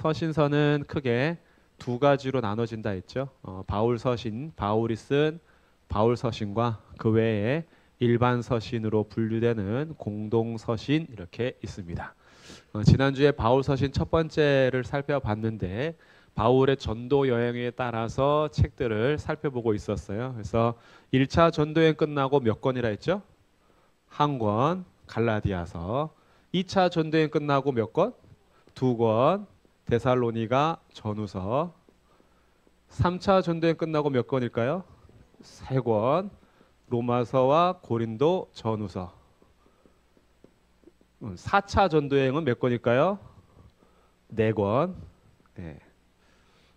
서신서는 크게 두 가지로 나눠진다 했죠. 바울 서신, 바울이 쓴 바울 서신과 그 외에 일반 서신으로 분류되는 공동 서신 이렇게 있습니다. 지난주에 바울 서신 첫 번째를 살펴봤는데 바울의 전도 여행에 따라서 책들을 살펴보고 있었어요. 그래서 1차 전도 여행 끝나고 몇 권이라 했죠? 한 권, 갈라디아서. 2차 전도 여행 끝나고 몇 권? 두 권, 데살로니가 전후서. 3차 전도 여행 끝나고 몇 권일까요? 세 권, 로마서와 고린도 전후서. 4차 전도 여행은 몇 권일까요? 네 권. 네.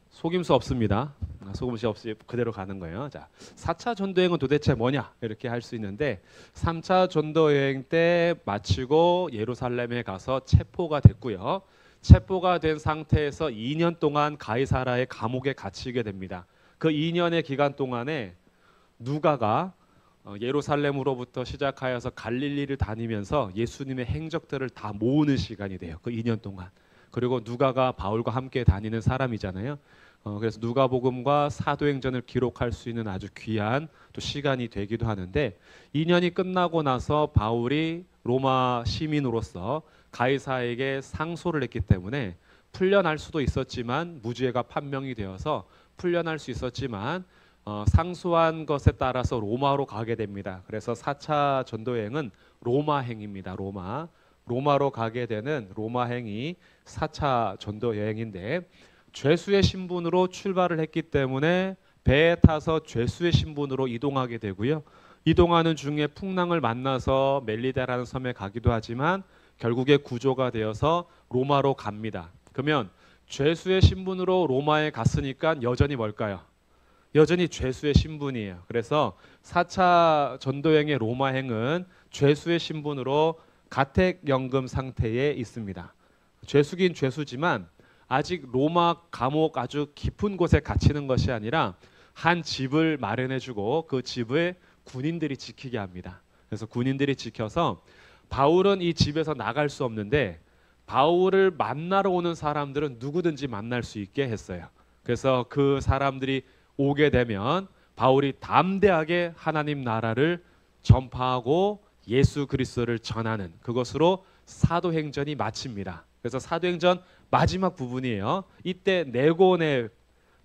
속임수 없습니다. 속임수 없이 그대로 가는 거예요. 자, 4차 전도 여행은 도대체 뭐냐? 이렇게 할 수 있는데 3차 전도 여행 때 마치고 예루살렘에 가서 체포가 됐고요. 체포가 된 상태에서 2년 동안 가이사라의 감옥에 갇히게 됩니다. 그 2년의 기간 동안에 누가가 예루살렘으로부터 시작하여서 갈릴리를 다니면서 예수님의 행적들을 다 모으는 시간이 돼요. 그 2년 동안. 그리고 누가가 바울과 함께 다니는 사람이잖아요. 그래서 누가복음과 사도행전을 기록할 수 있는 아주 귀한 또 시간이 되기도 하는데 2년이 끝나고 나서 바울이 로마 시민으로서 가이사에게 상소를 했기 때문에 풀려날 수도 있었지만 무죄가 판명이 되어서 풀려날 수 있었지만 상소한 것에 따라서 로마로 가게 됩니다. 그래서 4차 전도여행은 로마행입니다. 로마로 가게 되는 로마행이 4차 전도여행인데 죄수의 신분으로 출발을 했기 때문에 배에 타서 죄수의 신분으로 이동하게 되고요. 이동하는 중에 풍랑을 만나서 멜리데라는 섬에 가기도 하지만 결국에 구조가 되어서 로마로 갑니다. 그러면 죄수의 신분으로 로마에 갔으니까 여전히 뭘까요? 여전히 죄수의 신분이에요. 그래서 4차 전도여행의 로마행은 죄수의 신분으로 가택연금 상태에 있습니다. 죄수긴 죄수지만 아직 로마 감옥 아주 깊은 곳에 갇히는 것이 아니라 한 집을 마련해주고 그 집을 군인들이 지키게 합니다. 그래서 군인들이 지켜서 바울은 이 집에서 나갈 수 없는데 바울을 만나러 오는 사람들은 누구든지 만날 수 있게 했어요. 그래서 그 사람들이 오게 되면 바울이 담대하게 하나님 나라를 전파하고 예수 그리스도를 전하는 그것으로 사도행전이 마칩니다. 그래서 사도행전 마지막 부분이에요. 이때 네 권의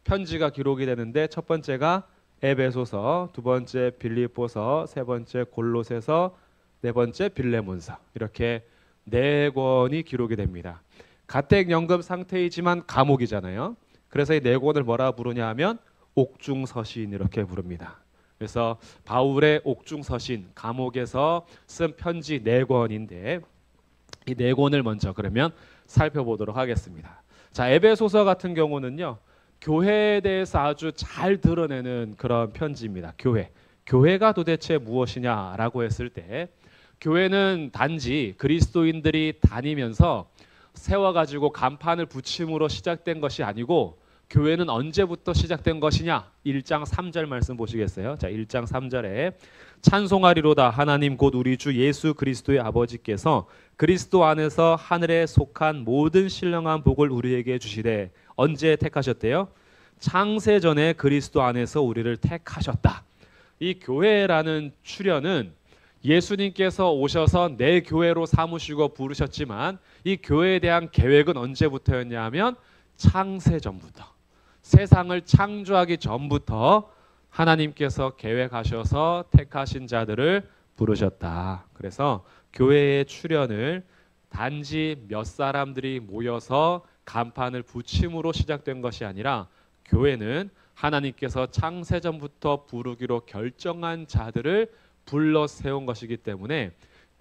편지가 기록이 되는데 첫 번째가 에베소서, 두 번째 빌립보서, 세 번째 골로새서, 네 번째 빌레몬서 이렇게 네 권이 기록이 됩니다. 가택연금 상태이지만 감옥이잖아요. 그래서 이 네 권을 뭐라 부르냐 하면 옥중서신 이렇게 부릅니다. 그래서 바울의 옥중서신, 감옥에서 쓴 편지 네 권인데 이 네 권을 먼저 그러면 살펴보도록 하겠습니다. 자, 에베소서 같은 경우는요. 교회에 대해서 아주 잘 드러내는 그런 편지입니다. 교회가 도대체 무엇이냐라고 했을 때 교회는 단지 그리스도인들이 다니면서 세워가지고 간판을 붙임으로 시작된 것이 아니고 교회는 언제부터 시작된 것이냐? 1장 3절 말씀 보시겠어요? 자, 1장 3절에 찬송하리로다 하나님 곧 우리 주 예수 그리스도의 아버지께서 그리스도 안에서 하늘에 속한 모든 신령한 복을 우리에게 주시되 언제 택하셨대요? 창세전에 그리스도 안에서 우리를 택하셨다. 이 교회라는 출현은 예수님께서 오셔서 내 교회로 삼으시고 부르셨지만 이 교회에 대한 계획은 언제부터였냐 하면 창세전부터 세상을 창조하기 전부터 하나님께서 계획하셔서 택하신 자들을 부르셨다. 그래서 교회의 출현을 단지 몇 사람들이 모여서 간판을 붙임으로 시작된 것이 아니라 교회는 하나님께서 창세전부터 부르기로 결정한 자들을 불러 세운 것이기 때문에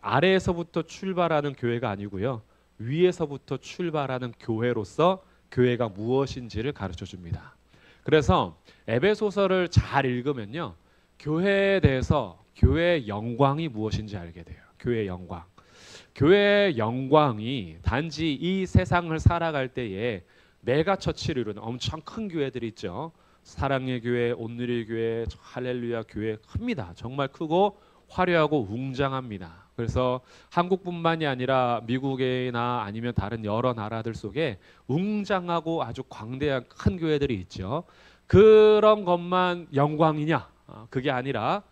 아래에서부터 출발하는 교회가 아니고요. 위에서부터 출발하는 교회로서 교회가 무엇인지를 가르쳐 줍니다. 그래서 에베소서를 잘 읽으면요. 교회에 대해서 교회의 영광이 무엇인지 알게 돼요. 교회의 영광. 교회의 영광이 단지 이 세상을 살아갈 때에 메가처치를 이루는 엄청 큰 교회들이 있죠. 사랑의 교회, 온누리 교회, 할렐루야 교회 큽니다. 정말 크고 화려하고 웅장합니다. 그래서 한국뿐만이 아니라 미국이나 아니면 다른 여러 나라들 속에 웅장하고 아주 광대한 큰 교회들이 있죠. 그런 것만 영광이냐? 그게 아니라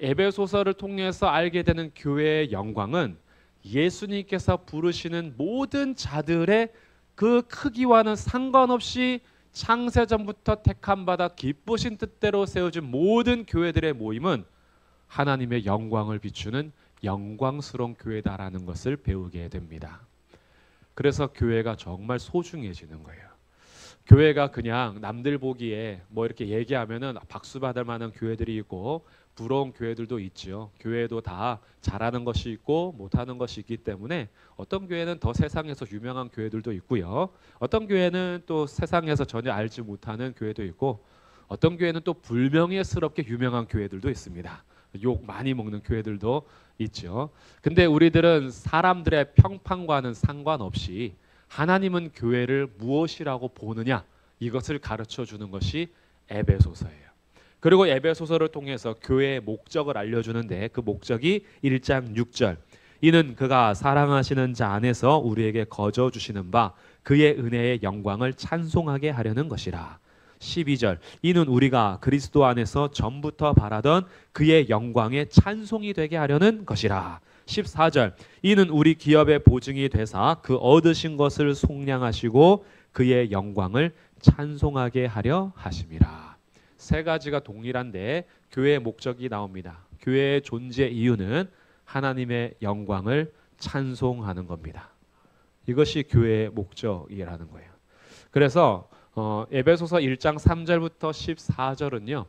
에베소서를 통해서 알게 되는 교회의 영광은 예수님께서 부르시는 모든 자들의 그 크기와는 상관없이 창세전부터 택함받아 기쁘신 뜻대로 세워진 모든 교회들의 모임은 하나님의 영광을 비추는 영광스러운 교회다라는 것을 배우게 됩니다. 그래서 교회가 정말 소중해지는 거예요. 교회가 그냥 남들 보기에 뭐 이렇게 얘기하면은 박수 받을 만한 교회들이 있고 부러운 교회들도 있죠. 교회도 다 잘하는 것이 있고 못하는 것이 있기 때문에 어떤 교회는 더 세상에서 유명한 교회들도 있고요. 어떤 교회는 또 세상에서 전혀 알지 못하는 교회도 있고 어떤 교회는 또 불명예스럽게 유명한 교회들도 있습니다. 욕 많이 먹는 교회들도 있죠. 근데 우리들은 사람들의 평판과는 상관없이 하나님은 교회를 무엇이라고 보느냐 이것을 가르쳐 주는 것이 에베소서예요. 그리고 에베소서를 통해서 교회의 목적을 알려주는데 그 목적이 1장 6절 이는 그가 사랑하시는 자 안에서 우리에게 거저 주시는 바 그의 은혜의 영광을 찬송하게 하려는 것이라. 12절 이는 우리가 그리스도 안에서 전부터 바라던 그의 영광의 찬송이 되게 하려는 것이라. 14절 이는 우리 기업의 보증이 되사 그 얻으신 것을 속량하시고 그의 영광을 찬송하게 하려 하심이라. 세 가지가 동일한데 교회의 목적이 나옵니다. 교회의 존재 이유는 하나님의 영광을 찬송하는 겁니다. 이것이 교회의 목적이라는 거예요. 그래서 에베소서 1장 3절부터 14절은요.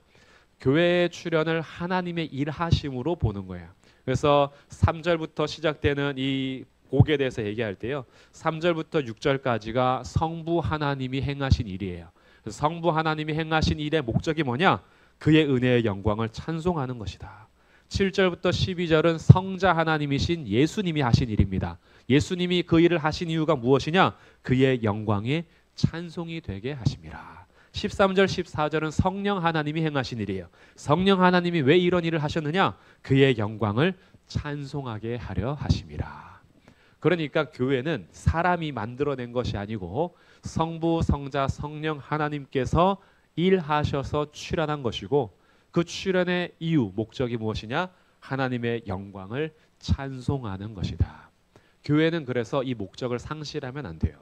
교회의 출현을 하나님의 일하심으로 보는 거예요. 그래서 3절부터 시작되는 이 복에 대해서 얘기할 때요. 3절부터 6절까지가 성부 하나님이 행하신 일이에요. 그래서 성부 하나님이 행하신 일의 목적이 뭐냐? 그의 은혜의 영광을 찬송하는 것이다. 7절부터 12절은 성자 하나님이신 예수님이 하신 일입니다. 예수님이 그 일을 하신 이유가 무엇이냐? 그의 영광의 찬송이 되게 하심이라. 13절 14절은 성령 하나님이 행하신 일이에요. 성령 하나님이 왜 이런 일을 하셨느냐? 그의 영광을 찬송하게 하려 하심이라. 그러니까 교회는 사람이 만들어낸 것이 아니고 성부, 성자, 성령 하나님께서 일하셔서 출현한 것이고 그 출현의 이유, 목적이 무엇이냐? 하나님의 영광을 찬송하는 것이다. 교회는 그래서 이 목적을 상실하면 안 돼요.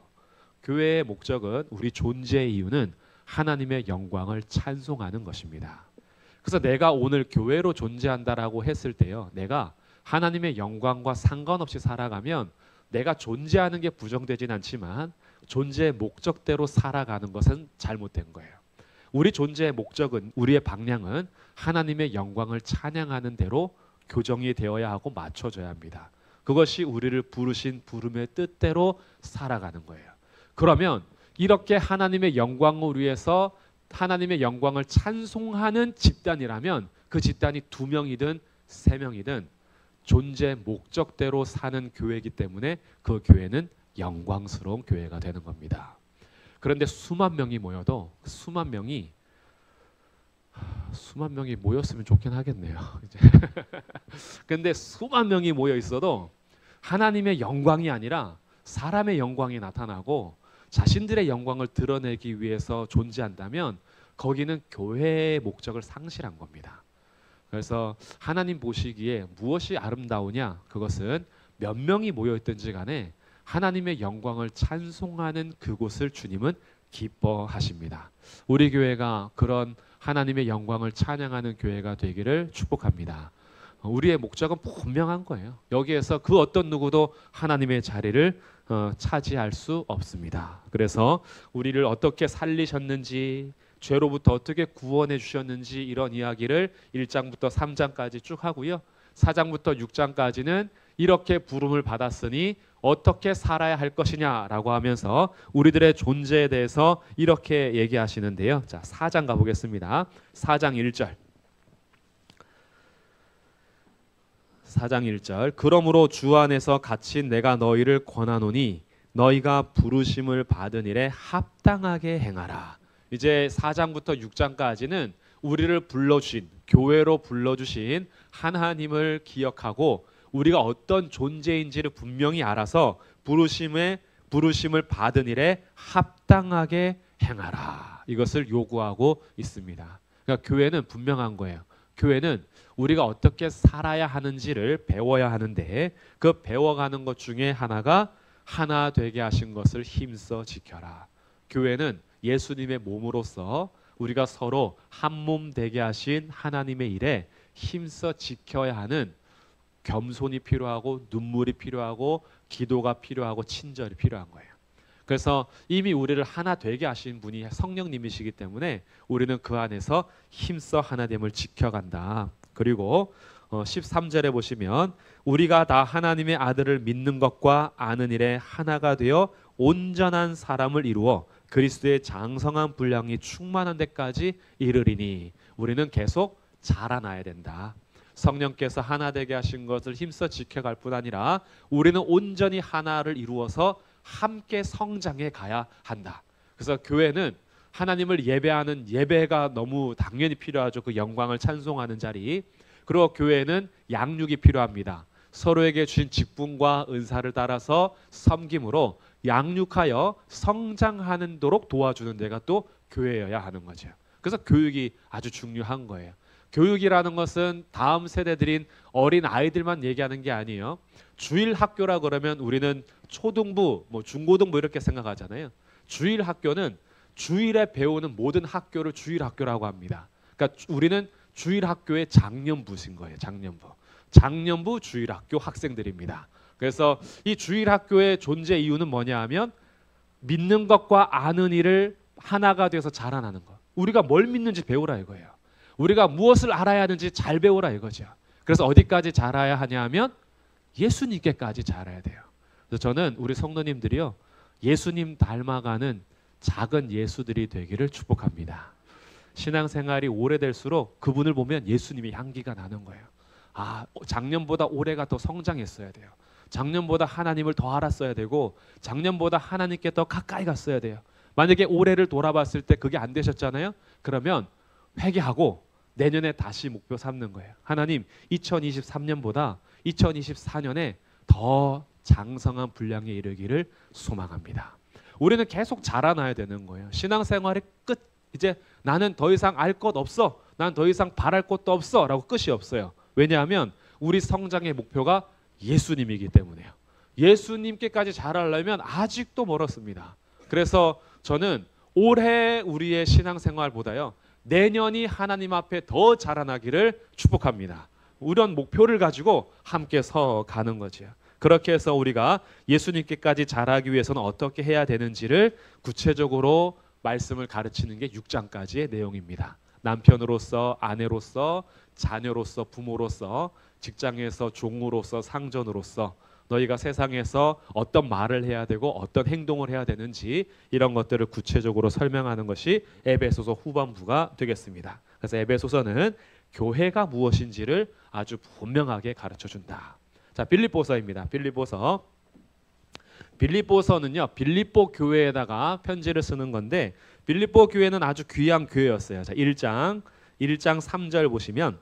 교회의 목적은 우리 존재의 이유는 하나님의 영광을 찬송하는 것입니다. 그래서 내가 오늘 교회로 존재한다라고 했을 때요. 내가 하나님의 영광과 상관없이 살아가면 내가 존재하는 게 부정되진 않지만 존재의 목적대로 살아가는 것은 잘못된 거예요. 우리 존재의 목적은 우리의 방향은 하나님의 영광을 찬양하는 대로 교정이 되어야 하고 맞춰져야 합니다. 그것이 우리를 부르신 부름의 뜻대로 살아가는 거예요. 그러면 이렇게 하나님의 영광을 위해서 하나님의 영광을 찬송하는 집단이라면 그 집단이 2명이든 3명이든 존재 목적대로 사는 교회이기 때문에 그 교회는 영광스러운 교회가 되는 겁니다. 그런데 수만 명이 모여도 수만 명이 모였으면 좋긴 하겠네요. 근데 수만 명이 모여 있어도 하나님의 영광이 아니라 사람의 영광이 나타나고 자신들의 영광을 드러내기 위해서 존재한다면 거기는 교회의 목적을 상실한 겁니다. 그래서 하나님 보시기에 무엇이 아름다우냐? 그것은 몇 명이 모여있든지 간에 하나님의 영광을 찬송하는 그곳을 주님은 기뻐하십니다. 우리 교회가 그런 하나님의 영광을 찬양하는 교회가 되기를 축복합니다. 우리의 목적은 분명한 거예요. 여기에서 그 어떤 누구도 하나님의 자리를 차지할 수 없습니다. 그래서 우리를 어떻게 살리셨는지, 죄로부터 어떻게 구원해 주셨는지 이런 이야기를 1장부터 3장까지 쭉 하고요. 4장부터 6장까지는 이렇게 부름을 받았으니 어떻게 살아야 할 것이냐라고 하면서 우리들의 존재에 대해서 이렇게 얘기하시는데요. 자, 4장 가보겠습니다. 4장 1절. 4장 1절. 그러므로 주 안에서 갇힌 내가 너희를 권하노니 너희가 부르심을 받은 일에 합당하게 행하라. 이제 4장부터 6장까지는 우리를 불러주신, 교회로 불러주신 하나님을 기억하고 우리가 어떤 존재인지를 분명히 알아서 부르심을 받은 일에 합당하게 행하라. 이것을 요구하고 있습니다. 그러니까 교회는 분명한 거예요. 교회는 우리가 어떻게 살아야 하는지를 배워야 하는데 그 배워가는 것 중에 하나가 하나 되게 하신 것을 힘써 지켜라. 교회는 예수님의 몸으로서 우리가 서로 한 몸 되게 하신 하나님의 일에 힘써 지켜야 하는 겸손이 필요하고 눈물이 필요하고 기도가 필요하고 친절이 필요한 거예요. 그래서 이미 우리를 하나 되게 하신 분이 성령님이시기 때문에 우리는 그 안에서 힘써 하나됨을 지켜간다. 그리고 13절에 보시면 우리가 다 하나님의 아들을 믿는 것과 아는 일에 하나가 되어 온전한 사람을 이루어 그리스도의 장성한 분량이 충만한 데까지 이르리니 우리는 계속 자라나야 된다. 성령께서 하나 되게 하신 것을 힘써 지켜갈 뿐 아니라 우리는 온전히 하나를 이루어서 함께 성장해 가야 한다. 그래서 교회는 하나님을 예배하는 예배가 너무 당연히 필요하죠. 그 영광을 찬송하는 자리. 그리고 교회는 양육이 필요합니다. 서로에게 주신 직분과 은사를 따라서 섬김으로 양육하여 성장하는 도록 도와주는 데가 또 교회여야 하는 거죠. 그래서 교육이 아주 중요한 거예요. 교육이라는 것은 다음 세대들인 어린 아이들만 얘기하는 게 아니에요. 주일 학교라 그러면 우리는 초등부, 중고등부 이렇게 생각하잖아요. 주일 학교는 주일에 배우는 모든 학교를 주일 학교라고 합니다. 그러니까 우리는 주일 학교의 장년부신 거예요. 장년부 주일 학교 학생들입니다. 그래서 이 주일 학교의 존재 이유는 뭐냐 하면 믿는 것과 아는 일을 하나가 돼서 자라나는 것. 우리가 뭘 믿는지 배우라 이거예요. 우리가 무엇을 알아야 하는지 잘 배우라 이거죠. 그래서 어디까지 자라야 하냐 하면 예수님께까지 자라야 돼요. 그래서 저는 우리 성도님들이요, 예수님 닮아가는 작은 예수들이 되기를 축복합니다. 신앙생활이 오래될수록 그분을 보면 예수님의 향기가 나는 거예요. 작년보다 올해가 더 성장했어야 돼요. 작년보다 하나님을 더 알았어야 되고 작년보다 하나님께 더 가까이 갔어야 돼요. 만약에 올해를 돌아봤을 때 그게 안 되셨잖아요. 그러면 회개하고 내년에 다시 목표 삼는 거예요. 하나님, 2023년보다 2024년에 더 장성한 분량에 이르기를 소망합니다. 우리는 계속 자라나야 되는 거예요. 신앙생활의 끝, 이제 나는 더 이상 알 것 없어, 난 더 이상 바랄 것도 없어 라고 끝이 없어요. 왜냐하면 우리 성장의 목표가 예수님이기 때문에요. 예수님께까지 자라려면 아직도 멀었습니다. 그래서 저는 올해 우리의 신앙생활보다요, 내년이 하나님 앞에 더 자라나기를 축복합니다. 이런 목표를 가지고 함께 서 가는 거죠. 그렇게 해서 우리가 예수님께까지 자라기 위해서는 어떻게 해야 되는지를 구체적으로 말씀을 가르치는 게 6장까지의 내용입니다. 남편으로서, 아내로서, 자녀로서, 부모로서, 직장에서 종으로서, 상전으로서 너희가 세상에서 어떤 말을 해야 되고 어떤 행동을 해야 되는지 이런 것들을 구체적으로 설명하는 것이 에베소서 후반부가 되겠습니다. 그래서 에베소서는 교회가 무엇인지를 아주 분명하게 가르쳐준다. 자, 빌립보서입니다. 빌립보서는요, 빌립보 교회에다가 편지를 쓰는 건데 빌립보 교회는 아주 귀한 교회였어요. 자, 1장 3절 보시면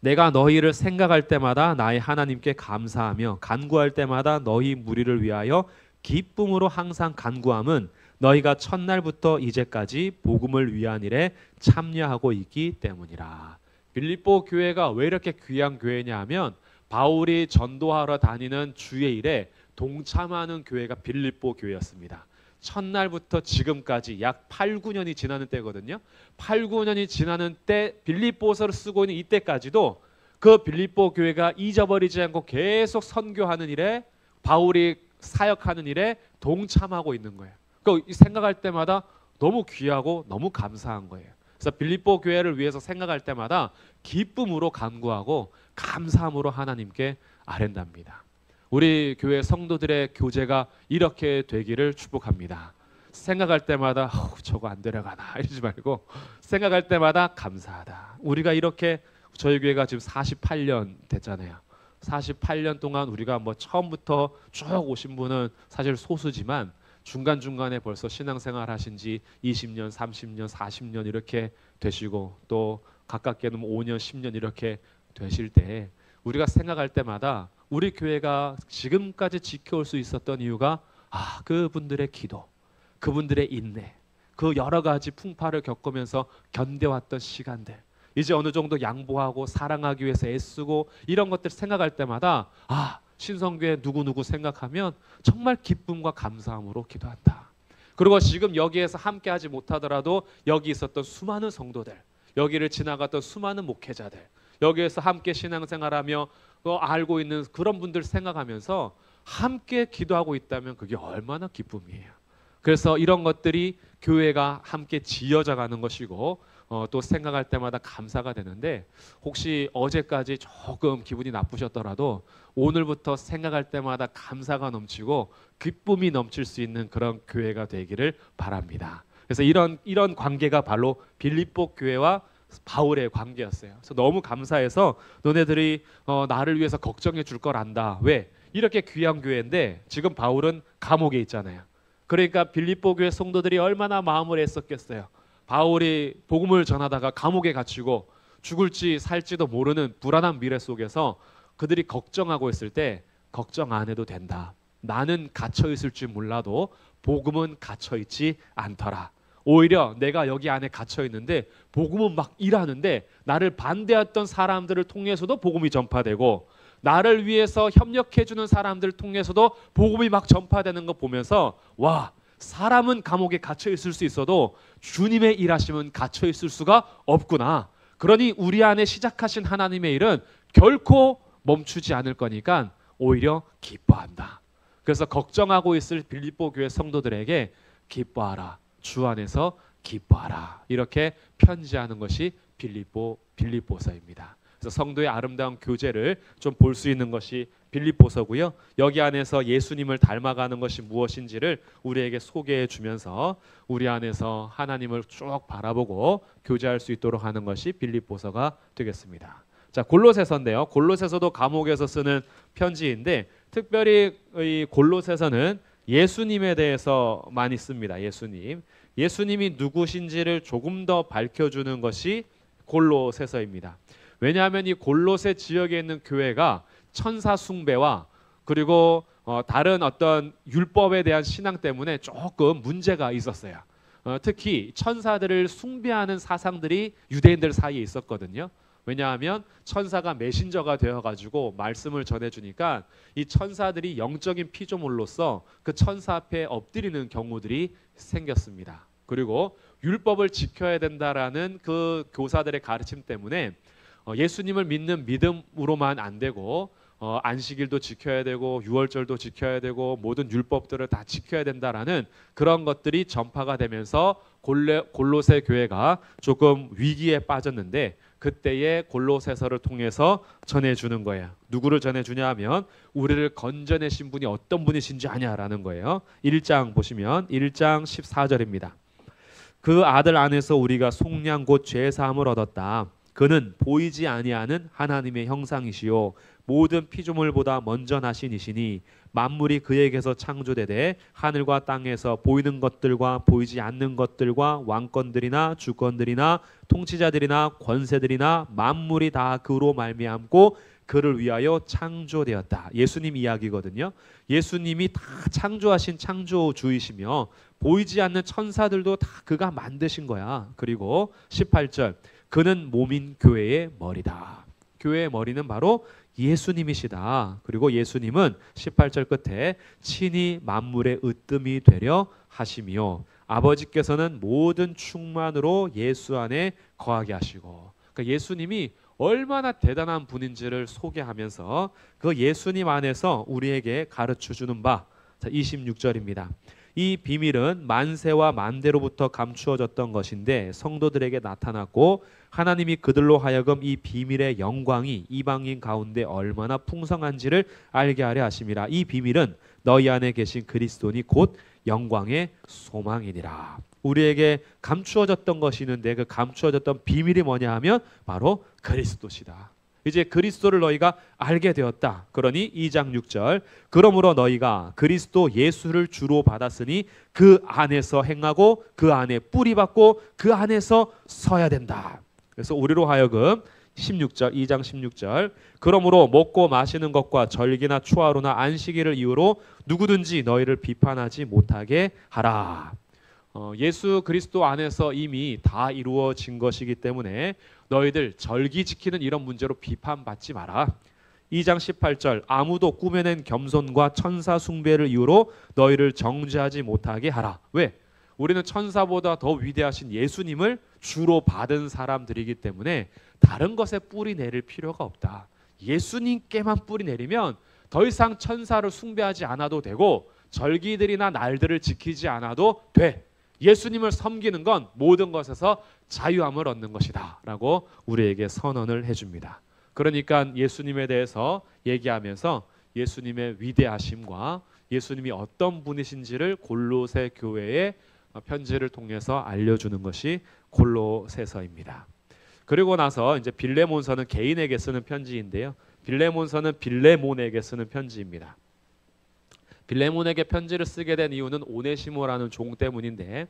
내가 너희를 생각할 때마다 나의 하나님께 감사하며 간구할 때마다 너희 무리를 위하여 기쁨으로 항상 간구함은 너희가 첫날부터 이제까지 복음을 위한 일에 참여하고 있기 때문이라. 빌립보 교회가 왜 이렇게 귀한 교회냐 하면 바울이 전도하러 다니는 주의 일에 동참하는 교회가 빌립보 교회였습니다. 첫날부터 지금까지 약 8, 9년이 지나는 때거든요. 8, 9년이 지나는 때 빌립보서를 쓰고 있는 이때까지도 그 빌립보 교회가 잊어버리지 않고 계속 선교하는 일에, 바울이 사역하는 일에 동참하고 있는 거예요. 그러니까 생각할 때마다 너무 귀하고 너무 감사한 거예요. 그래서 빌립보 교회를 위해서 생각할 때마다 기쁨으로 간구하고 감사함으로 하나님께 아뢰답니다. 우리 교회 성도들의 교제가 이렇게 되기를 축복합니다. 생각할 때마다 저거 안 데려가나 이러지 말고 생각할 때마다 감사하다. 우리가 이렇게, 저희 교회가 지금 48년 됐잖아요. 48년 동안 우리가 처음부터 쭉 오신 분은 사실 소수지만 중간중간에 벌써 신앙생활 하신 지 20년, 30년, 40년 이렇게 되시고 또 가깝게는 5년, 10년 이렇게 되실 때 우리가 생각할 때마다 우리 교회가 지금까지 지켜올 수 있었던 이유가 그분들의 기도, 그분들의 인내, 그 여러 가지 풍파를 겪으면서 견뎌왔던 시간들, 이제 어느 정도 양보하고 사랑하기 위해서 애쓰고 이런 것들 생각할 때마다 신성교회 누구누구 생각하면 정말 기쁨과 감사함으로 기도한다. 그리고 지금 여기에서 함께하지 못하더라도 여기 있었던 수많은 성도들, 여기를 지나갔던 수많은 목회자들, 여기에서 함께 신앙생활하며 알고 있는 그런 분들 생각하면서 함께 기도하고 있다면 그게 얼마나 기쁨이에요. 그래서 이런 것들이 교회가 함께 지어져 가는 것이고 또 생각할 때마다 감사가 되는데, 혹시 어제까지 조금 기분이 나쁘셨더라도 오늘부터 생각할 때마다 감사가 넘치고 기쁨이 넘칠 수 있는 그런 교회가 되기를 바랍니다. 그래서 이런 관계가 바로 빌립보 교회와 바울의 관계였어요. 그래서 너무 감사해서 너네들이 나를 위해서 걱정해 줄 걸 안다. 왜? 이렇게 귀한 교회인데 지금 바울은 감옥에 있잖아요. 그러니까 빌립보 교회 성도들이 얼마나 마음을 애썼겠어요. 바울이 복음을 전하다가 감옥에 갇히고 죽을지 살지도 모르는 불안한 미래 속에서 그들이 걱정하고 있을 때 걱정 안 해도 된다. 나는 갇혀 있을 줄 몰라도 복음은 갇혀 있지 않더라. 오히려 내가 여기 안에 갇혀 있는데 복음은 막 일하는데 나를 반대했던 사람들을 통해서도 복음이 전파되고 나를 위해서 협력해 주는 사람들을 통해서도 복음이 막 전파되는 거 보면서 사람은 감옥에 갇혀 있을 수 있어도 주님의 일하심은 갇혀 있을 수가 없구나. 그러니 우리 안에 시작하신 하나님의 일은 결코 멈추지 않을 거니까 오히려 기뻐한다. 그래서 걱정하고 있을 빌립보 교회 성도들에게 기뻐하라. 주 안에서 기뻐하라. 이렇게 편지하는 것이 빌립보서입니다. 그래서 성도의 아름다운 교제를 좀 볼 수 있는 것이 빌립보서고요. 여기 안에서 예수님을 닮아가는 것이 무엇인지를 우리에게 소개해 주면서 우리 안에서 하나님을 쭉 바라보고 교제할 수 있도록 하는 것이 빌립보서가 되겠습니다. 자, 골로새서인데요. 골로새서도 감옥에서 쓰는 편지인데 특별히 이 골로새서는 예수님에 대해서 많이 씁니다. 예수님이 누구신지를 조금 더 밝혀주는 것이 골로새서입니다. 왜냐하면 이 골로새 지역에 있는 교회가 천사 숭배와 그리고 다른 어떤 율법에 대한 신앙 때문에 조금 문제가 있었어요. 특히 천사들을 숭배하는 사상들이 유대인들 사이에 있었거든요. 왜냐하면 천사가 메신저가 되어가지고 말씀을 전해주니까 이 천사들이 영적인 피조물로서 그 천사 앞에 엎드리는 경우들이 생겼습니다. 그리고 율법을 지켜야 된다라는 그 교사들의 가르침 때문에 예수님을 믿는 믿음으로만 안 되고 안식일도 지켜야 되고 유월절도 지켜야 되고 모든 율법들을 다 지켜야 된다라는 그런 것들이 전파가 되면서 골로새 교회가 조금 위기에 빠졌는데 그때의 골로새서를 통해서 전해주는 거예요. 누구를 전해주냐 하면 우리를 건져내신 분이 어떤 분이신지 아냐라는 거예요. 1장 보시면 1장 14절입니다. 그 아들 안에서 우리가 속량 곧 죄사함을 얻었다. 그는 보이지 아니하는 하나님의 형상이시요 모든 피조물보다 먼저 나신 이시니 만물이 그에게서 창조되되 하늘과 땅에서 보이는 것들과 보이지 않는 것들과 왕권들이나 주권들이나 통치자들이나 권세들이나 만물이 다 그로 말미암고 그를 위하여 창조되었다. 예수님 이야기거든요. 예수님이 다 창조하신 창조주이시며 보이지 않는 천사들도 다 그가 만드신 거야. 그리고 18절 그는 몸인 교회의 머리다. 교회의 머리는 바로 예수님이시다. 그리고 예수님은 18절 끝에 친히 만물의 으뜸이 되려 하시며 아버지께서는 모든 충만으로 예수 안에 거하게 하시고, 그러니까 예수님이 얼마나 대단한 분인지를 소개하면서 그 예수님 안에서 우리에게 가르쳐주는 바. 26절입니다. 이 비밀은 만세와 만대로부터 감추어졌던 것인데 성도들에게 나타났고 하나님이 그들로 하여금 이 비밀의 영광이 이방인 가운데 얼마나 풍성한지를 알게 하려 하심이라. 이 비밀은 너희 안에 계신 그리스도니 곧 영광의 소망이니라. 우리에게 감추어졌던 것이 있는데 그 감추어졌던 비밀이 뭐냐 하면 바로 그리스도시다. 이제 그리스도를 너희가 알게 되었다. 그러니 2장 6절 그러므로 너희가 그리스도 예수를 주로 받았으니 그 안에서 행하고 그 안에 뿌리 받고 그 안에서 서야 된다. 그래서 우리로 하여금 16절, 2장 16절. 그러므로 먹고 마시는 것과 절기나 추화로나 안식일을 이유로 누구든지 너희를 비판하지 못하게 하라. 예수 그리스도 안에서 이미 다 이루어진 것이기 때문에 너희들 절기 지키는 이런 문제로 비판받지 마라. 2장 18절 아무도 꾸며낸 겸손과 천사 숭배를 이유로 너희를 정죄하지 못하게 하라. 왜? 우리는 천사보다 더 위대하신 예수님을 주로 받은 사람들이기 때문에 다른 것에 뿌리 내릴 필요가 없다. 예수님께만 뿌리 내리면 더 이상 천사를 숭배하지 않아도 되고 절기들이나 날들을 지키지 않아도 돼. 예수님을 섬기는 건 모든 것에서 자유함을 얻는 것이다 라고 우리에게 선언을 해줍니다. 그러니까 예수님에 대해서 얘기하면서 예수님의 위대하심과 예수님이 어떤 분이신지를 골로새 교회에 편지를 통해서 알려주는 것이 골로새서입니다. 그리고 나서 이제 빌레몬서는 개인에게 쓰는 편지인데요. 빌레몬서는 빌레몬에게 쓰는 편지입니다. 빌레몬에게 편지를 쓰게 된 이유는 오네시모라는 종 때문인데,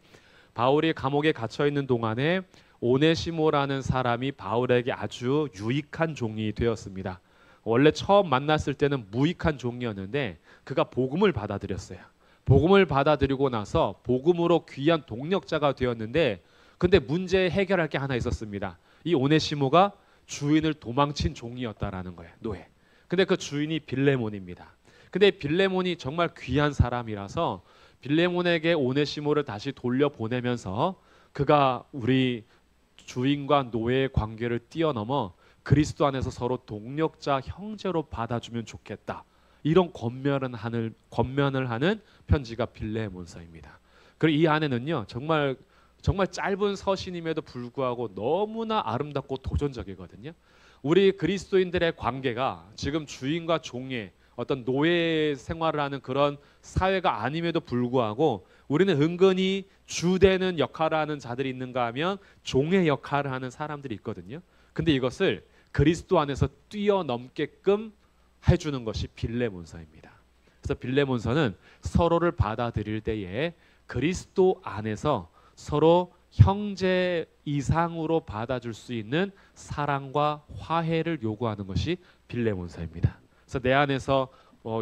바울이 감옥에 갇혀 있는 동안에 오네시모라는 사람이 바울에게 아주 유익한 종이 되었습니다. 원래 처음 만났을 때는 무익한 종이었는데 그가 복음을 받아들였어요. 복음을 받아들이고 나서 복음으로 귀한 동력자가 되었는데, 근데 문제 해결할 게 하나 있었습니다. 이 오네시모가 주인을 도망친 종이었다라는 거예요. 노예. 근데 그 주인이 빌레몬입니다. 근데 빌레몬이 정말 귀한 사람이라서 빌레몬에게 오네시모를 다시 돌려보내면서 그가 우리 주인과 노예의 관계를 뛰어넘어 그리스도 안에서 서로 동력자 형제로 받아주면 좋겠다. 이런 권면을 하는 편지가 빌레몬서입니다. 그리고 이 안에는요, 정말 짧은 서신임에도 불구하고 너무나 아름답고 도전적이거든요. 우리 그리스도인들의 관계가 지금 주인과 종의 어떤 노예 생활을 하는 그런 사회가 아님에도 불구하고 우리는 은근히 주되는 역할을 하는 자들이 있는가 하면 종의 역할을 하는 사람들이 있거든요. 근데 이것을 그리스도 안에서 뛰어넘게끔 해주는 것이 빌레몬서입니다. 그래서 빌레몬서는 서로를 받아들일 때에 그리스도 안에서 서로 형제 이상으로 받아줄 수 있는 사랑과 화해를 요구하는 것이 빌레몬서입니다. 그래서 내 안에서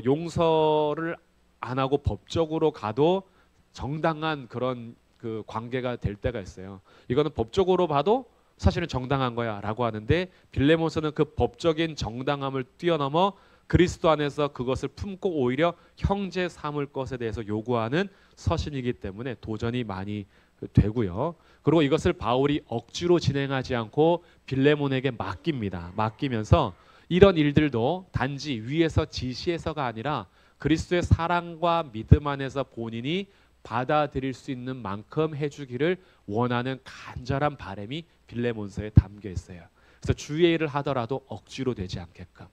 용서를 안 하고 법적으로 가도 정당한 그런 그 관계가 될 때가 있어요. 이거는 법적으로 봐도 사실은 정당한 거야 라고 하는데, 빌레몬서는 그 법적인 정당함을 뛰어넘어 그리스도 안에서 그것을 품고 오히려 형제 삼을 것에 대해서 요구하는 서신이기 때문에 도전이 많이 되고요. 그리고 이것을 바울이 억지로 진행하지 않고 빌레몬에게 맡깁니다. 맡기면서 이런 일들도 단지 위에서 지시해서가 아니라 그리스도의 사랑과 믿음 안에서 본인이 받아들일 수 있는 만큼 해주기를 원하는 간절한 바람이 빌레몬서에 담겨 있어요. 그래서 주의 일을 하더라도 억지로 되지 않게끔.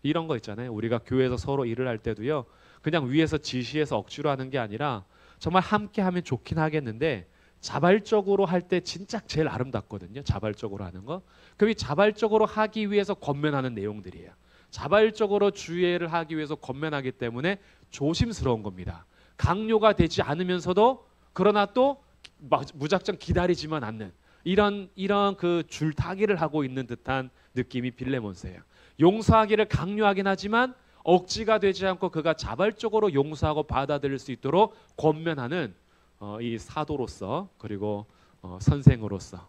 이런 거 있잖아요. 우리가 교회에서 서로 일을 할 때도요, 그냥 위에서 지시해서 억지로 하는 게 아니라 정말 함께 하면 좋긴 하겠는데 자발적으로 할 때 진짜 제일 아름답거든요. 자발적으로 하는 거. 그럼 이 자발적으로 하기 위해서 권면하는 내용들이에요. 자발적으로 주의를 하기 위해서 권면하기 때문에 조심스러운 겁니다. 강요가 되지 않으면서도 그러나 또 무작정 기다리지만 않는 이런 그 줄타기를 하고 있는 듯한 느낌이 빌레몬서예요. 용서하기를 강요하긴 하지만 억지가 되지 않고 그가 자발적으로 용서하고 받아들일 수 있도록 권면하는 이 사도로서, 그리고 선생으로서,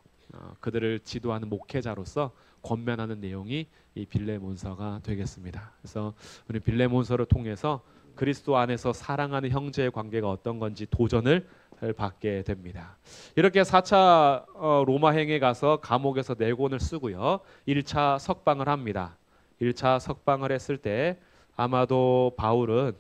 그들을 지도하는 목회자로서 권면하는 내용이 이 빌레몬서가 되겠습니다. 그래서 우리 빌레몬서를 통해서 그리스도 안에서 사랑하는 형제의 관계가 어떤 건지 도전을 받게 됩니다. 이렇게 4차 로마행에 가서 감옥에서 내곤을 쓰고요. 1차 석방을 합니다. 1차 석방을 했을 때 아마도 바울은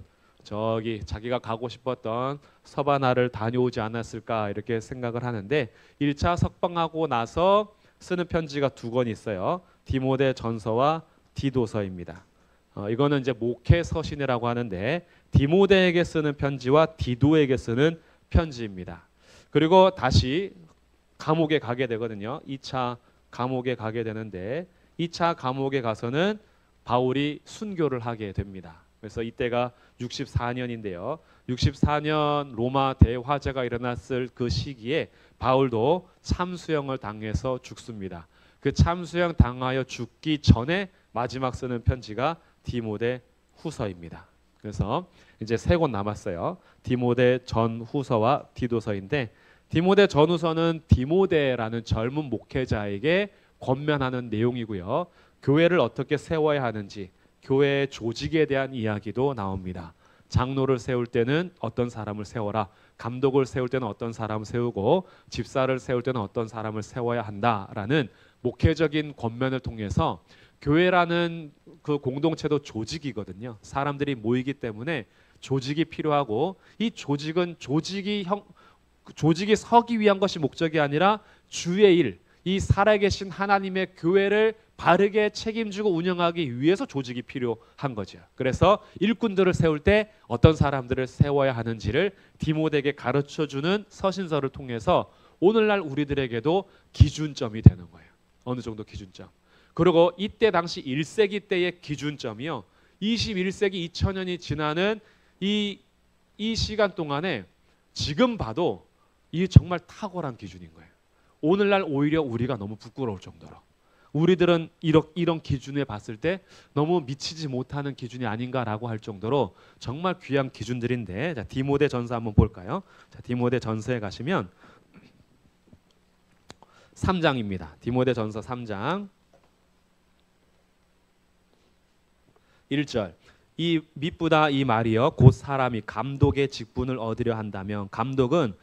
저기 자기가 가고 싶었던 서바나를 다녀오지 않았을까 이렇게 생각을 하는데, 1차 석방하고 나서 쓰는 편지가 두 권 있어요. 디모데 전서와 디도서입니다. 이거는 이제 목회 서신이라고 하는데 디모데에게 쓰는 편지와 디도에게 쓰는 편지입니다. 그리고 다시 감옥에 가게 되거든요. 2차 감옥에 가게 되는데 2차 감옥에 가서는 바울이 순교를 하게 됩니다. 그래서 이때가 64년인데요. 64년 로마 대화재가 일어났을 그 시기에 바울도 참수형을 당해서 죽습니다. 그 참수형 당하여 죽기 전에 마지막 쓰는 편지가 디모데 후서입니다. 그래서 이제 3권 남았어요. 디모데 전후서와 디도서인데, 디모데 전후서는 디모데라는 젊은 목회자에게 권면하는 내용이고요. 교회를 어떻게 세워야 하는지, 교회의 조직에 대한 이야기도 나옵니다. 장로를 세울 때는 어떤 사람을 세워라, 감독을 세울 때는 어떤 사람을 세우고, 집사를 세울 때는 어떤 사람을 세워야 한다라는 목회적인 권면을 통해서, 교회라는 그 공동체도 조직이거든요. 사람들이 모이기 때문에 조직이 필요하고, 이 조직은 조직이 서기 위한 것이 목적이 아니라 주의 일, 이 살아계신 하나님의 교회를 바르게 책임지고 운영하기 위해서 조직이 필요한 거죠. 그래서 일꾼들을 세울 때 어떤 사람들을 세워야 하는지를 디모데에게 가르쳐주는 서신서를 통해서 오늘날 우리들에게도 기준점이 되는 거예요. 어느 정도 기준점. 그리고 이때 당시 1세기 때의 기준점이요, 21세기 2000년이 지나는 이 시간 동안에 지금 봐도 이게 정말 탁월한 기준인 거예요. 오늘날 오히려 우리가 너무 부끄러울 정도로, 우리들은 이런 기준에 봤을 때 너무 미치지 못하는 기준이 아닌가라고 할 정도로 정말 귀한 기준들인데, 자, 디모데 전서 한번 볼까요? 자, 디모데 전서에 가시면 3장입니다. 디모데 전서 3장 1절. 이 미쁘다 이 말이여 곧 사람이 감독의 직분을 얻으려 한다면, 감독은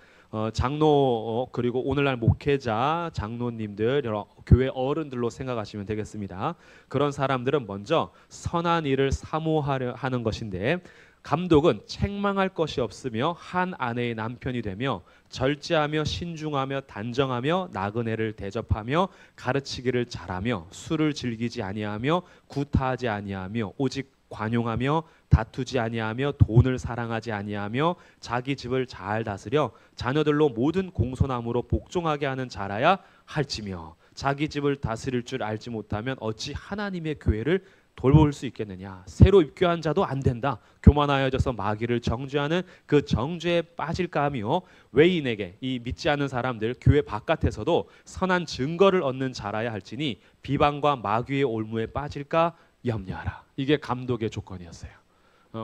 장로 그리고 오늘날 목회자, 장로님들, 여러 교회 어른들로 생각하시면 되겠습니다. 그런 사람들은 먼저 선한 일을 사모하려 하는 것인데, 감독은 책망할 것이 없으며 한 아내의 남편이 되며 절제하며 신중하며 단정하며 나그네를 대접하며 가르치기를 잘하며 술을 즐기지 아니하며 구타하지 아니하며 오직 관용하며 다투지 아니하며 돈을 사랑하지 아니하며 자기 집을 잘 다스려 자녀들로 모든 공손함으로 복종하게 하는 자라야 할지며, 자기 집을 다스릴 줄 알지 못하면 어찌 하나님의 교회를 돌볼 수 있겠느냐. 새로 입교한 자도 안 된다. 교만하여져서 마귀를 정죄하는 그 정죄에 빠질까 하며, 외인에게, 이 믿지 않는 사람들 교회 바깥에서도 선한 증거를 얻는 자라야 할지니 비방과 마귀의 올무에 빠질까 염려하라. 이게 감독의 조건이었어요.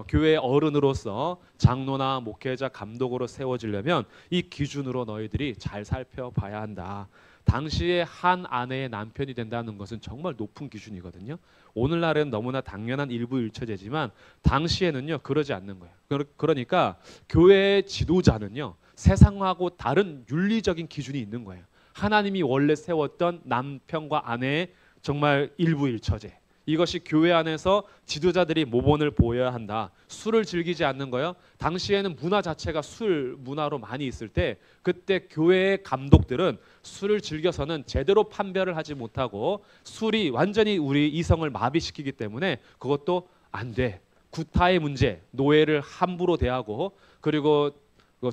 교회의 어른으로서 장로나 목회자, 감독으로 세워지려면 이 기준으로 너희들이 잘 살펴봐야 한다. 당시에 한 아내의 남편이 된다는 것은 정말 높은 기준이거든요. 오늘날은 너무나 당연한 일부일처제지만 당시에는요 그러지 않는 거예요. 그러니까 교회의 지도자는요 세상하고 다른 윤리적인 기준이 있는 거예요. 하나님이 원래 세웠던 남편과 아내의 정말 일부일처제, 이것이 교회 안에서 지도자들이 모본을 보여야 한다. 술을 즐기지 않는 거요. 당시에는 문화 자체가 술 문화로 많이 있을 때, 그때 교회의 감독들은 술을 즐겨서는 제대로 판별을 하지 못하고 술이 완전히 우리 이성을 마비시키기 때문에 그것도 안 돼. 구타의 문제, 노예를 함부로 대하고, 그리고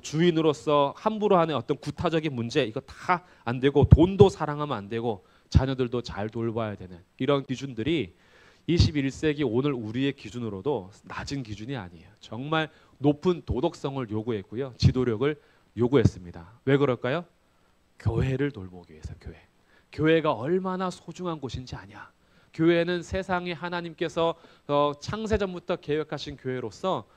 주인으로서 함부로 하는 어떤 구타적인 문제, 이거 다 안 되고, 돈도 사랑하면 안 되고, 자녀들도 잘 돌봐야 되는 이런 기준들이 21세기 오늘 우리의 기준으로도 낮은 기준이 아니에요. 정말 높은 도덕성을 요구했고요. 지도력을 요구했습니다. 왜 그럴까요? 교회를 돌보기 위해서. 교회가 얼마나 소중한 곳인지 아냐. 교회는 세상에 하나님께서 창세전부터 계획하신 교회로서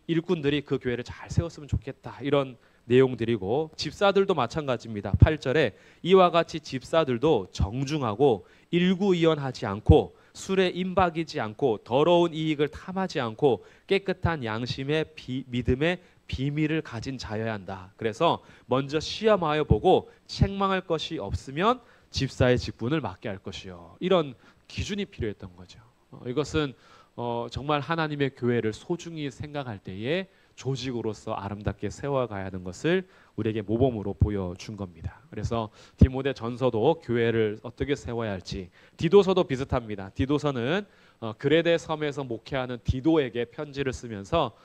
일꾼들이 그 교회를 잘 세웠으면 좋겠다. 이런 내용들이고, 집사들도 마찬가지입니다. 8절에 이와 같이 집사들도 정중하고 일구이연하지 않고 술에 임박이지 않고 더러운 이익을 탐하지 않고 깨끗한 양심의 믿음의 비밀을 가진 자여야 한다. 그래서 먼저 시험하여 보고 책망할 것이 없으면 집사의 직분을 맡게 할 것이요. 이런 기준이 필요했던 거죠. 이것은 정말 하나님의 교회를 소중히 생각할 때에 조직으로서 아름답게 세워가야 하는 것을 우리에게 모범으로 보여준 겁니다. 그래서 디모데 전서도 교회를 어떻게 세워야 할지, 디도서도 비슷합니다. 디도서는 그레데 섬에서 목회하는 디도에게 편지를 쓰면서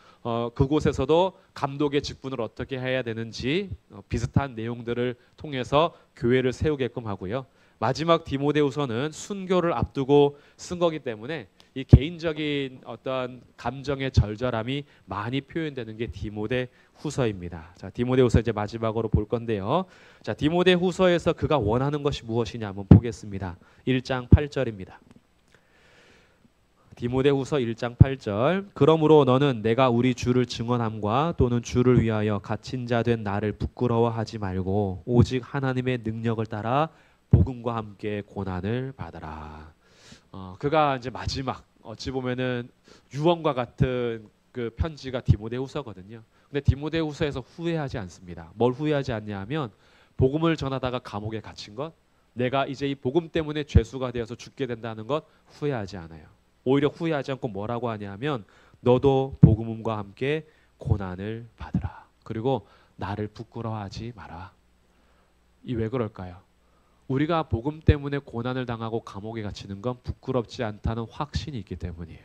그곳에서도 감독의 직분을 어떻게 해야 되는지 비슷한 내용들을 통해서 교회를 세우게끔 하고요. 마지막 디모데후서는 순교를 앞두고 쓴 거기 때문에 이 개인적인 어떤 감정의 절절함이 많이 표현되는 게 디모데후서입니다. 자, 디모데후서 이제 마지막으로 볼 건데요. 자, 디모데후서에서 그가 원하는 것이 무엇이냐 한번 보겠습니다. 1장 8절입니다. 디모데후서 1장 8절. 그러므로 너는 내가 우리 주를 증언함과 또는 주를 위하여 갇힌 자 된 나를 부끄러워하지 말고 오직 하나님의 능력을 따라 복음과 함께 고난을 받아라. 그가 이제 마지막 어찌 보면은 유언과 같은 그 편지가 디모데후서거든요. 근데 디모데후서에서 후회하지 않습니다. 뭘 후회하지 않냐면 복음을 전하다가 감옥에 갇힌 것, 내가 이제 이 복음 때문에 죄수가 되어서 죽게 된다는 것 후회하지 않아요. 오히려 후회하지 않고 뭐라고 하냐면 너도 복음과 함께 고난을 받으라. 그리고 나를 부끄러워하지 마라. 이 왜 그럴까요? 우리가 복음 때문에 고난을 당하고 감옥에 갇히는 건 부끄럽지 않다는 확신이 있기 때문이에요.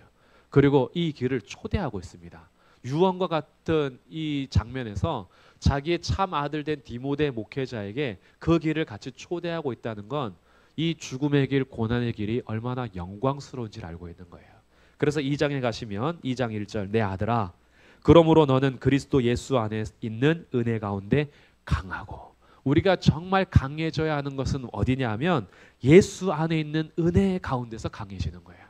그리고 이 길을 초대하고 있습니다. 유언과 같은 이 장면에서 자기의 참 아들 된 디모데 목회자에게 그 길을 같이 초대하고 있다는 건 이 죽음의 길, 고난의 길이 얼마나 영광스러운지를 알고 있는 거예요. 그래서 2장에 가시면 2장 1절 내 아들아 그러므로 너는 그리스도 예수 안에 있는 은혜 가운데 강하고 우리가 정말 강해져야 하는 것은 어디냐 하면 예수 안에 있는 은혜 가운데서 강해지는 거예요.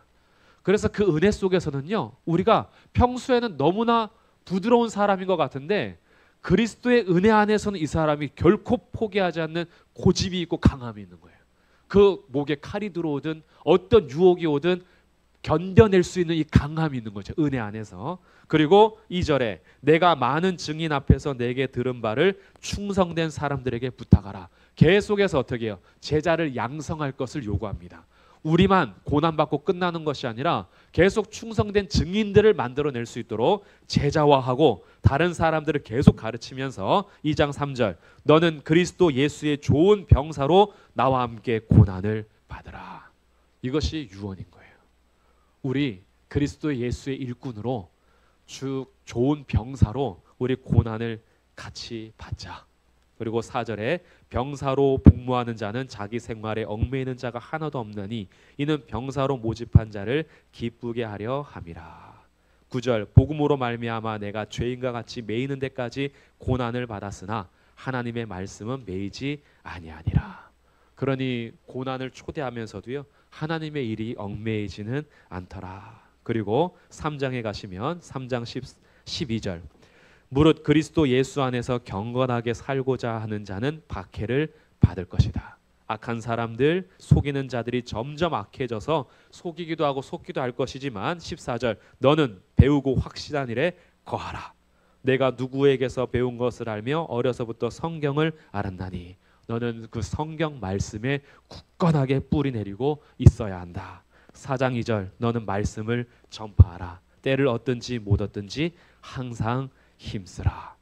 그래서 그 은혜 속에서는요 우리가 평소에는 너무나 부드러운 사람인 것 같은데 그리스도의 은혜 안에서는 이 사람이 결코 포기하지 않는 고집이 있고 강함이 있는 거예요. 그 목에 칼이 들어오든 어떤 유혹이 오든 견뎌낼 수 있는 이 강함이 있는 거죠. 은혜 안에서. 그리고 2절에 내가 많은 증인 앞에서 내게 들은 바를 충성된 사람들에게 부탁하라. 계속해서 어떻게 해요? 제자를 양성할 것을 요구합니다. 우리만 고난받고 끝나는 것이 아니라 계속 충성된 증인들을 만들어낼 수 있도록 제자화하고 다른 사람들을 계속 가르치면서 2장 3절 너는 그리스도 예수의 좋은 병사로 나와 함께 고난을 받으라. 이것이 유언인 거예요. 우리 그리스도 예수의 일꾼으로 좋은 병사로 우리 고난을 같이 받자. 그리고 4절에 병사로 복무하는 자는 자기 생활에 얽매이는 자가 하나도 없느니 이는 병사로 모집한 자를 기쁘게 하려 함이라. 9절 복음으로 말미암아 내가 죄인과 같이 매이는 데까지 고난을 받았으나 하나님의 말씀은 매이지 아니하니라. 그러니 고난을 초대하면서도요 하나님의 일이 얽매이지는 않더라. 그리고 3장에 가시면 3장 12절 무릇 그리스도 예수 안에서 경건하게 살고자 하는 자는 박해를 받을 것이다. 악한 사람들, 속이는 자들이 점점 악해져서 속이기도 하고 속기도 할 것이지만 14절 너는 배우고 확실한 일에 거하라. 내가 누구에게서 배운 것을 알며 어려서부터 성경을 알았나니 너는 그 성경 말씀에 굳건하게 뿌리 내리고 있어야 한다. 4장 2절 너는 말씀을 전파하라. 때를 얻든지 못 얻든지 항상 힘쓰라.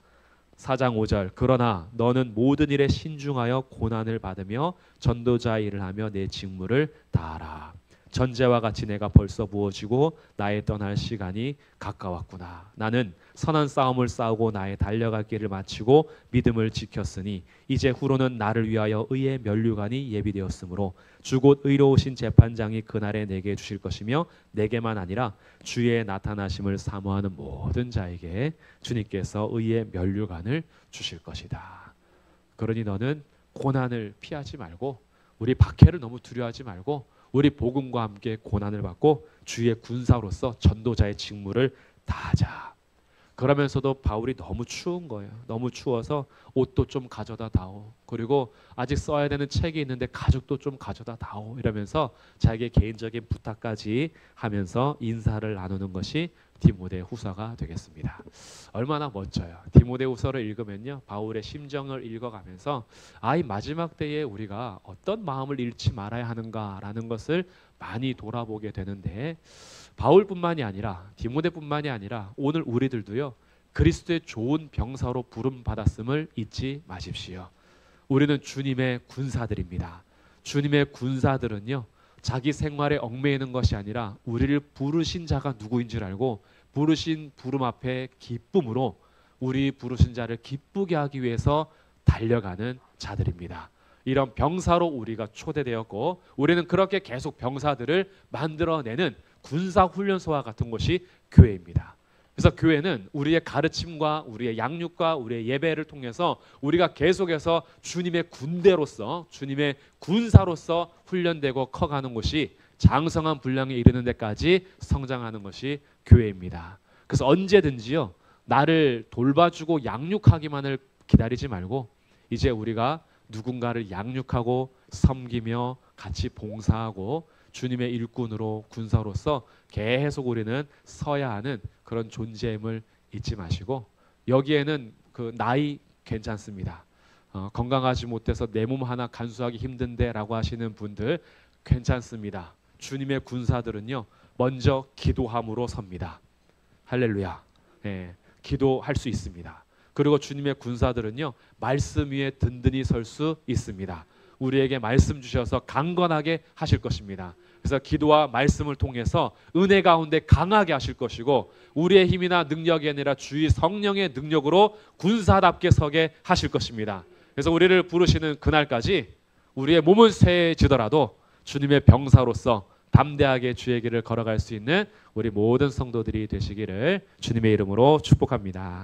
4장 5절 그러나 너는 모든 일에 신중하여 고난을 받으며 전도자의 일을 하며 내 직무를 다하라. 전제와 같이 내가 벌써 부어지고 나의 떠날 시간이 가까웠구나. 나는 선한 싸움을 싸우고 나의 달려갈 길을 마치고 믿음을 지켰으니 이제 후로는 나를 위하여 의의 면류관이 예비되었으므로 주 곧 의로우신 재판장이 그날에 내게 주실 것이며 내게만 아니라 주의 나타나심을 사모하는 모든 자에게 주님께서 의의 면류관을 주실 것이다. 그러니 너는 고난을 피하지 말고 우리 박해를 너무 두려워하지 말고 우리 복음과 함께 고난을 받고 주의 군사로서 전도자의 직무를 다하자. 그러면서도 바울이 너무 추운 거예요. 너무 추워서 옷도 좀 가져다 다오. 그리고 아직 써야 되는 책이 있는데 가죽도 좀 가져다 다오. 이러면서 자기의 개인적인 부탁까지 하면서 인사를 나누는 것이 디모데후서가 되겠습니다. 얼마나 멋져요. 디모데후서를 읽으면요. 바울의 심정을 읽어가면서 이 마지막 때에 우리가 어떤 마음을 잃지 말아야 하는가라는 것을 많이 돌아보게 되는데 바울뿐만이 아니라 디모데뿐만이 아니라 오늘 우리들도요. 그리스도의 좋은 병사로 부름 받았음을 잊지 마십시오. 우리는 주님의 군사들입니다. 주님의 군사들은요. 자기 생활에 얽매이는 것이 아니라 우리를 부르신 자가 누구인 줄 알고 부르신 부름 앞에 기쁨으로 우리 부르신 자를 기쁘게 하기 위해서 달려가는 자들입니다. 이런 병사로 우리가 초대되었고 우리는 그렇게 계속 병사들을 만들어내는 군사 훈련소와 같은 곳이 교회입니다. 그래서 교회는 우리의 가르침과 우리의 양육과 우리의 예배를 통해서 우리가 계속해서 주님의 군대로서 주님의 군사로서 훈련되고 커가는 곳이 장성한 분량에 이르는 데까지 성장하는 것이 교회입니다. 그래서 언제든지요 나를 돌봐주고 양육하기만을 기다리지 말고 이제 우리가 누군가를 양육하고 섬기며 같이 봉사하고 주님의 일꾼으로 군사로서 계속 우리는 서야 하는 그런 존재임을 잊지 마시고 여기에는 그 나이 괜찮습니다. 건강하지 못해서 내 몸 하나 간수하기 힘든데 라고 하시는 분들 괜찮습니다. 주님의 군사들은요 먼저 기도함으로 섭니다. 할렐루야. 예, 기도할 수 있습니다. 그리고 주님의 군사들은요 말씀 위에 든든히 설 수 있습니다. 우리에게 말씀 주셔서 강건하게 하실 것입니다. 그래서 기도와 말씀을 통해서 은혜 가운데 강하게 하실 것이고 우리의 힘이나 능력이 아니라 주의 성령의 능력으로 군사답게 서게 하실 것입니다. 그래서 우리를 부르시는 그날까지 우리의 몸은 쇠해지더라도 주님의 병사로서 담대하게 주의 길을 걸어갈 수 있는 우리 모든 성도들이 되시기를 주님의 이름으로 축복합니다.